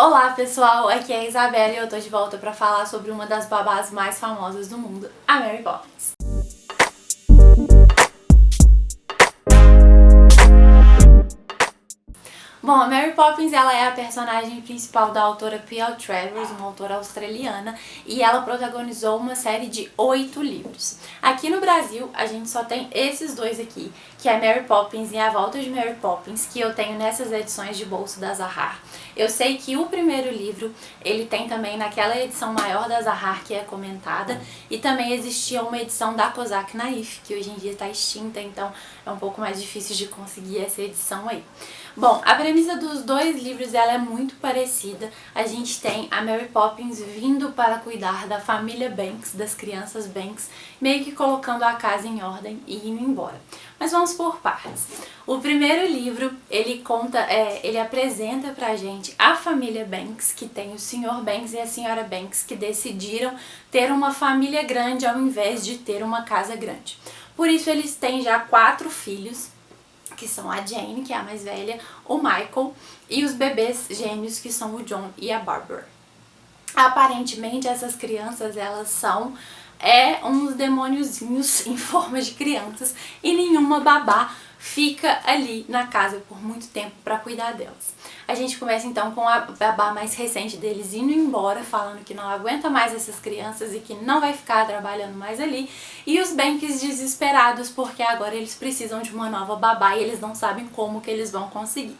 Olá pessoal, aqui é a Isabela e eu tô de volta pra falar sobre uma das babás mais famosas do mundo, a Mary Poppins. Bom, a Mary Poppins ela é a personagem principal da autora P.L. Travers, uma autora australiana, e ela protagonizou uma série de 8 livros. Aqui no Brasil, a gente só tem esses dois aqui, que é Mary Poppins e A Volta de Mary Poppins, que eu tenho nessas edições de bolso da Zahar. Eu sei que o primeiro livro, ele tem também naquela edição maior da Zahar, que é comentada, e também existia uma edição da Kozak Naif, que hoje em dia está extinta, então é um pouco mais difícil de conseguir essa edição aí. Bom, a premissa dos dois livros ela é muito parecida. A gente tem a Mary Poppins vindo para cuidar da família Banks, das crianças Banks, meio que colocando a casa em ordem e indo embora. Mas vamos por partes. O primeiro livro, ele apresenta pra gente a família Banks, que tem o Sr. Banks e a Sra. Banks, que decidiram ter uma família grande ao invés de ter uma casa grande. Por isso eles têm já 4 filhos, que são a Jane, que é a mais velha, o Michael e os bebês gêmeos, que são o John e a Barbara. Aparentemente essas crianças elas são uns demôniozinhos em forma de crianças e nenhuma babá fica ali na casa por muito tempo para cuidar delas. A gente começa então com a babá mais recente deles indo embora, falando que não aguenta mais essas crianças e que não vai ficar trabalhando mais ali, e os Banks desesperados porque agora eles precisam de uma nova babá e eles não sabem como que eles vão conseguir.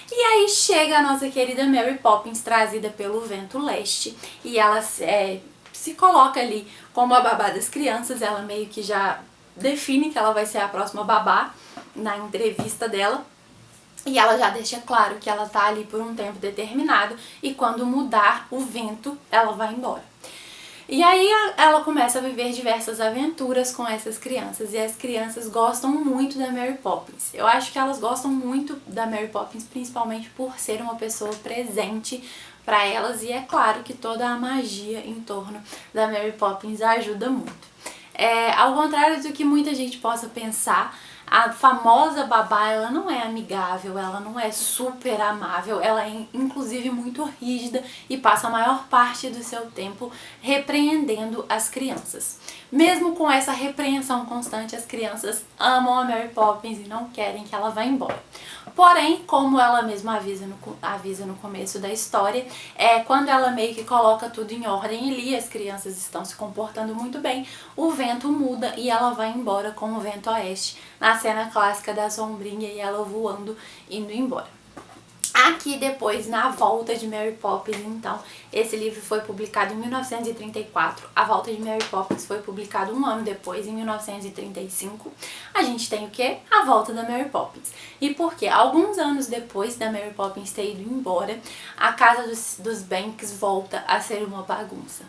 E aí chega a nossa querida Mary Poppins, trazida pelo vento leste, e ela se coloca ali como a babá das crianças. Ela meio que já define que ela vai ser a próxima babá na entrevista dela, e ela já deixa claro que ela tá ali por um tempo determinado e quando mudar o vento ela vai embora. E aí ela começa a viver diversas aventuras com essas crianças, e as crianças gostam muito da Mary Poppins. Eu acho que elas gostam muito da Mary Poppins principalmente por ser uma pessoa presente para elas, e é claro que toda a magia em torno da Mary Poppins ajuda muito. Ao contrário do que muita gente possa pensar, a famosa babá, ela não é amigável, ela não é super amável, ela é inclusive muito rígida e passa a maior parte do seu tempo repreendendo as crianças. Mesmo com essa repreensão constante, as crianças amam a Mary Poppins e não querem que ela vá embora. Porém, como ela mesma avisa no começo da história, quando ela meio que coloca tudo em ordem ali, as crianças estão se comportando muito bem, o vento muda e ela vai embora com o vento oeste, na cena clássica da sombrinha e ela voando, indo embora. Aqui depois, na Volta de Mary Poppins, então, esse livro foi publicado em 1934, A Volta de Mary Poppins foi publicado um ano depois, em 1935. A gente tem o quê? A Volta da Mary Poppins. E por quê? Alguns anos depois da Mary Poppins ter ido embora, a casa dos Banks volta a ser uma bagunça.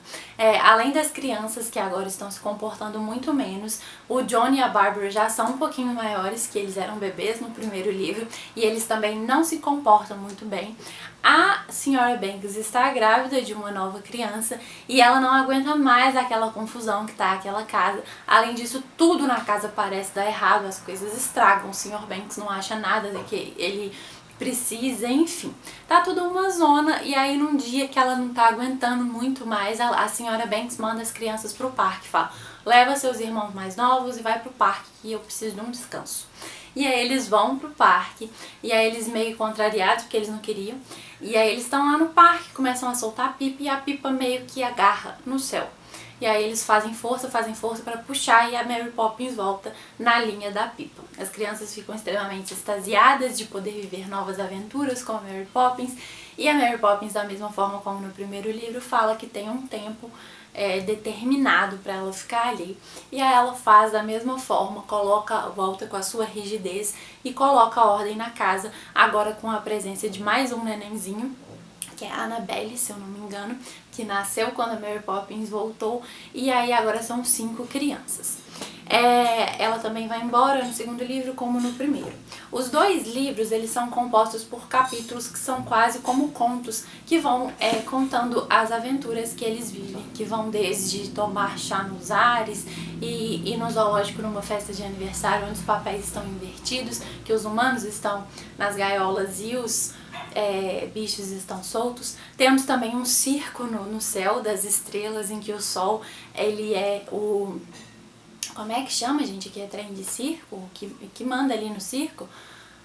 Além das crianças que agora estão se comportando muito menos, o John e a Barbara já são um pouquinho maiores, que eles eram bebês no primeiro livro, e eles também não se comportam muito bem. A Sra. Banks está grávida de uma nova criança e ela não aguenta mais aquela confusão que tá aquela casa. Além disso, tudo na casa parece dar errado, as coisas estragam, o Sr. Banks não acha nada de que ele precisa, enfim. Tá tudo uma zona, e aí num dia que ela não tá aguentando muito mais, a Sra. Banks manda as crianças pro parque, fala: leva seus irmãos mais novos e vai pro parque, que eu preciso de um descanso. E aí eles vão pro parque, e aí eles meio contrariados, porque eles não queriam, e aí eles estão lá no parque, começam a soltar a pipa, e a pipa meio que agarra no céu. E aí eles fazem força para puxar, e a Mary Poppins volta na linha da pipa. As crianças ficam extremamente extasiadas de poder viver novas aventuras com a Mary Poppins, e a Mary Poppins, da mesma forma como no primeiro livro, fala que tem um tempo determinado para ela ficar ali, e aí ela faz da mesma forma, volta com a sua rigidez e coloca ordem na casa, agora com a presença de mais um nenenzinho, que é a Annabelle, se eu não me engano, que nasceu quando a Mary Poppins voltou, e aí agora são 5 crianças. ela também vai embora no segundo livro como no primeiro. Os dois livros, eles são compostos por capítulos que são quase como contos, que vão contando as aventuras que eles vivem, que vão desde tomar chá nos ares e ir no zoológico numa festa de aniversário onde os papéis estão invertidos, que os humanos estão nas gaiolas e os bichos estão soltos. Temos também um circo no céu das estrelas, em que o sol, ele é o... Como é que chama, gente, que é trem de circo? Que manda ali no circo?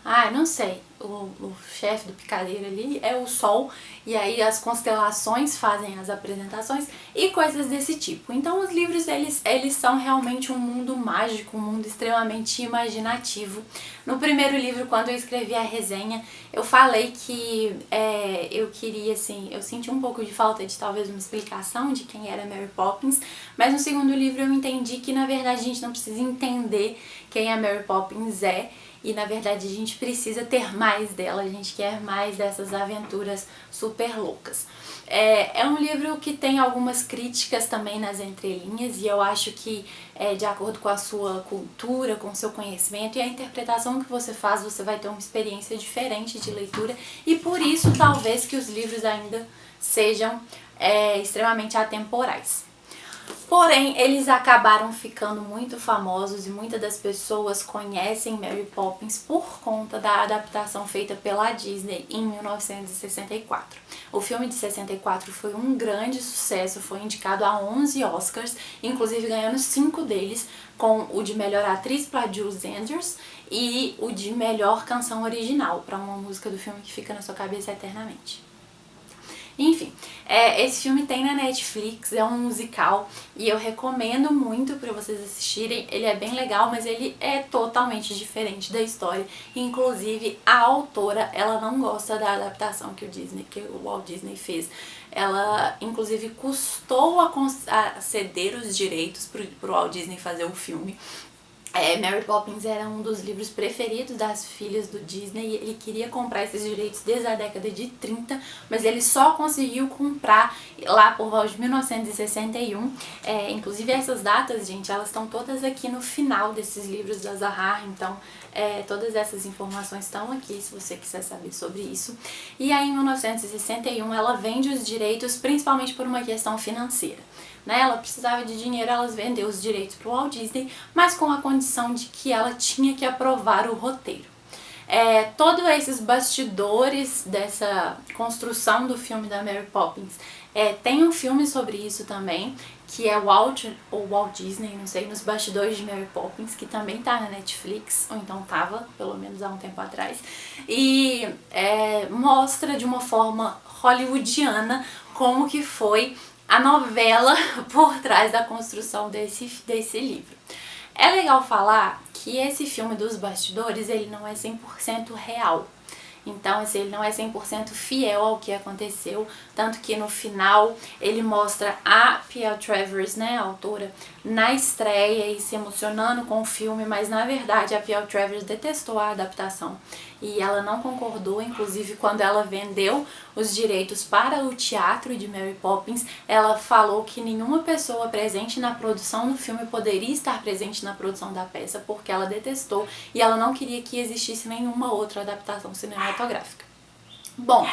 Ah, não sei. O chefe do picadeiro ali é o Sol, e aí as constelações fazem as apresentações e coisas desse tipo. Então os livros, eles são realmente um mundo mágico, um mundo extremamente imaginativo. No primeiro livro, quando eu escrevi a resenha, eu falei que eu queria, assim, eu senti um pouco de falta de talvez uma explicação de quem era Mary Poppins, mas no segundo livro eu entendi que na verdade a gente não precisa entender quem a Mary Poppins é, e na verdade a gente precisa ter mais dela, a gente quer mais dessas aventuras super loucas. É um livro que tem algumas críticas também nas entrelinhas, e eu acho que de acordo com a sua cultura, com o seu conhecimento e a interpretação que você faz, você vai ter uma experiência diferente de leitura, e por isso talvez que os livros ainda sejam extremamente atemporais. Porém, eles acabaram ficando muito famosos e muitas das pessoas conhecem Mary Poppins por conta da adaptação feita pela Disney em 1964. O filme de 64 foi um grande sucesso, foi indicado a 11 Oscars, inclusive ganhando 5 deles, com o de melhor atriz para Julie Sanders e o de melhor canção original, para uma música do filme que fica na sua cabeça eternamente. Enfim, esse filme tem na Netflix, é um musical e eu recomendo muito para vocês assistirem. Ele é bem legal, mas ele é totalmente diferente da história. Inclusive, a autora, ela não gosta da adaptação que o Walt Disney fez. Ela, inclusive, custou a ceder os direitos pro Walt Disney fazer o filme. Mary Poppins era um dos livros preferidos das filhas do Disney, e ele queria comprar esses direitos desde a década de 30, mas ele só conseguiu comprar lá por volta de 1961. Inclusive essas datas, gente, elas estão todas aqui no final desses livros da Zahar, então todas essas informações estão aqui se você quiser saber sobre isso. E aí em 1961 ela vende os direitos principalmente por uma questão financeira. Ela precisava de dinheiro, ela vendeu os direitos para o Walt Disney, mas com a condição de que ela tinha que aprovar o roteiro. Todos esses bastidores dessa construção do filme da Mary Poppins, tem um filme sobre isso também, que é Walt Disney, não sei, nos bastidores de Mary Poppins, que também tá na Netflix, ou então tava, pelo menos há um tempo atrás, e mostra de uma forma hollywoodiana como que foi a novela por trás da construção desse livro. É legal falar que esse filme dos bastidores, ele não é 100% real. Então, assim, ele não é 100% fiel ao que aconteceu, tanto que no final ele mostra a P.L. Travers, a autora, na estreia e se emocionando com o filme, mas na verdade a P.L. Travers detestou a adaptação e ela não concordou. Inclusive, quando ela vendeu os direitos para o teatro de Mary Poppins, ela falou que nenhuma pessoa presente na produção do filme poderia estar presente na produção da peça, porque ela detestou e ela não queria que existisse nenhuma outra adaptação cinematográfica. Bom,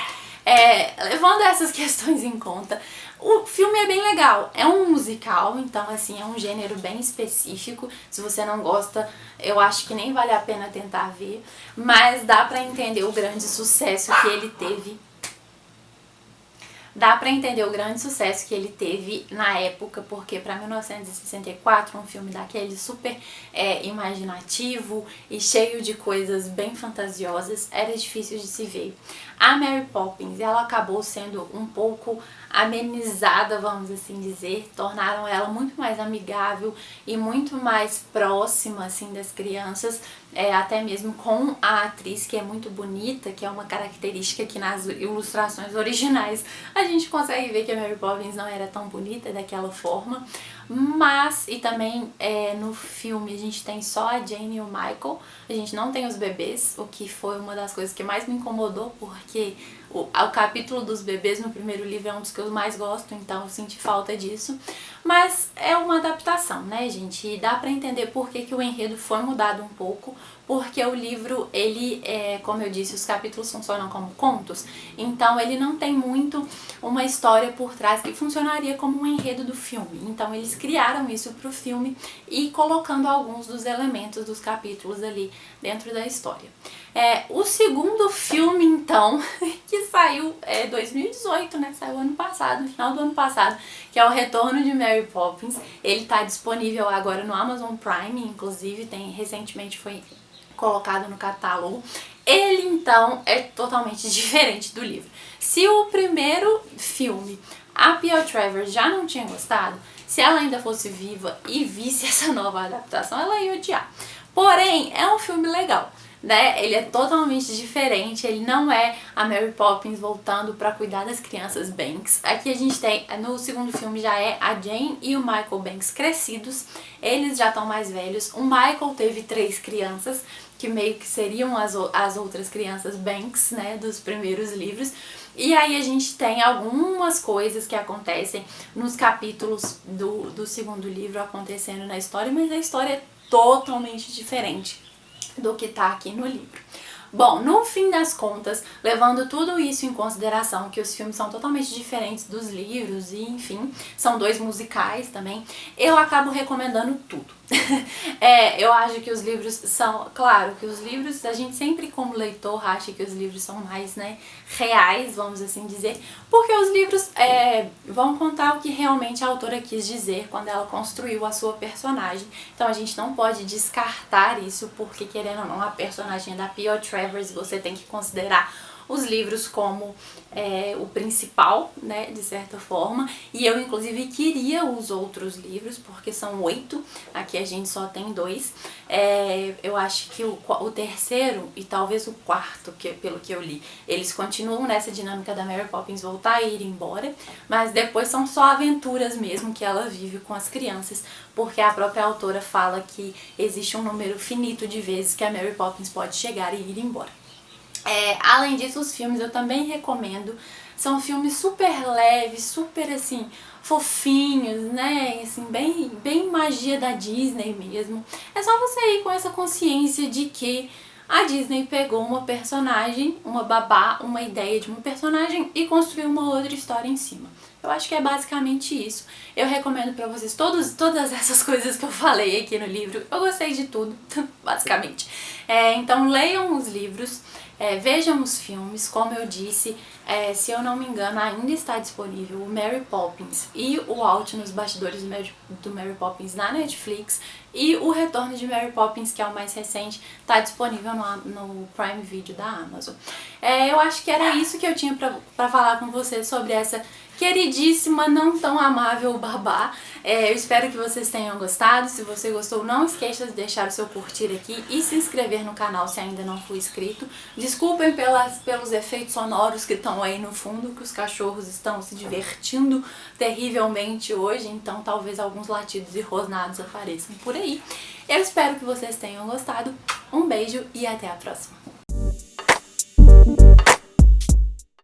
levando essas questões em conta, o filme é bem legal, é um musical, então assim, é um gênero bem específico. Se você não gosta, eu acho que nem vale a pena tentar ver, mas dá pra entender o grande sucesso que ele teve. Dá pra entender o grande sucesso que ele teve na época, porque para 1964, um filme daquele super imaginativo e cheio de coisas bem fantasiosas, era difícil de se ver. A Mary Poppins, ela acabou sendo um pouco amenizada, vamos assim dizer, tornaram ela muito mais amigável e muito mais próxima assim das crianças, até mesmo com a atriz, que é muito bonita, que é uma característica que nas ilustrações originais a gente consegue ver que a Mary Poppins não era tão bonita daquela forma, mas, e também no filme a gente tem só a Jane e o Michael, a gente não tem os bebês, o que foi uma das coisas que mais me incomodou, porque O capítulo dos bebês no primeiro livro é um dos que eu mais gosto, então eu senti falta disso. Mas é uma adaptação, né, gente? E dá pra entender por que o enredo foi mudado um pouco, porque o livro, ele, como eu disse, os capítulos funcionam como contos, então ele não tem muito uma história por trás que funcionaria como um enredo do filme. Então eles criaram isso pro filme e colocando alguns dos elementos dos capítulos ali dentro da história. O segundo filme, então, que saiu em 2018, né? Saiu ano passado, no final do ano passado, que é O Retorno de Mary Poppins. Ele tá disponível agora no Amazon Prime, inclusive, recentemente foi colocado no catálogo. Ele, então, é totalmente diferente do livro. Se o primeiro filme a P.L. Travers já não tinha gostado, se ela ainda fosse viva e visse essa nova adaptação, ela ia odiar. Porém, é um filme legal, né? Ele é totalmente diferente, ele não é a Mary Poppins voltando pra cuidar das crianças Banks. Aqui a gente tem, no segundo filme já é a Jane e o Michael Banks crescidos, eles já estão mais velhos. O Michael teve 3 crianças, que meio que seriam as outras crianças Banks, né, dos primeiros livros. E aí a gente tem algumas coisas que acontecem nos capítulos do segundo livro acontecendo na história, mas a história é totalmente diferente do que tá aqui no livro. Bom, no fim das contas, levando tudo isso em consideração, que os filmes são totalmente diferentes dos livros e, enfim, são 2 musicais também, eu acabo recomendando tudo. Eu acho que os livros são, claro, que os livros, a gente sempre como leitor acha que os livros são mais, né, reais, vamos assim dizer, porque os livros vão contar o que realmente a autora quis dizer quando ela construiu a sua personagem. Então a gente não pode descartar isso, porque querendo ou não, a personagem é da P.L. Travers, você tem que considerar os livros como o principal, né, de certa forma, e eu inclusive queria os outros livros, porque são 8, aqui a gente só tem 2, eu acho que o terceiro e talvez o quarto, pelo que eu li, eles continuam nessa dinâmica da Mary Poppins voltar e ir embora, mas depois são só aventuras mesmo que ela vive com as crianças, porque a própria autora fala que existe um número finito de vezes que a Mary Poppins pode chegar e ir embora. Além disso, os filmes eu também recomendo. São filmes super leves, super assim, fofinhos, né? Assim, bem magia da Disney mesmo. É só você ir com essa consciência de que a Disney pegou uma personagem, uma babá, uma ideia de uma personagem e construiu uma outra história em cima. Eu acho que é basicamente isso. Eu recomendo pra vocês todas essas coisas que eu falei aqui no livro. Eu gostei de tudo, basicamente. Então leiam os livros, vejam os filmes. Como eu disse, se eu não me engano, ainda está disponível o Mary Poppins e o Out nos bastidores do Mary Poppins na Netflix. E o Retorno de Mary Poppins, que é o mais recente, está disponível no Prime Video da Amazon. Eu acho que era isso que eu tinha pra falar com vocês sobre essa queridíssima, não tão amável babá. Eu espero que vocês tenham gostado. Se você gostou, não esqueça de deixar o seu curtir aqui e se inscrever no canal se ainda não for inscrito. Desculpem pelos efeitos sonoros que estão aí no fundo, que os cachorros estão se divertindo terrivelmente hoje, então talvez alguns latidos e rosnados apareçam por aí. Eu espero que vocês tenham gostado. Um beijo e até a próxima!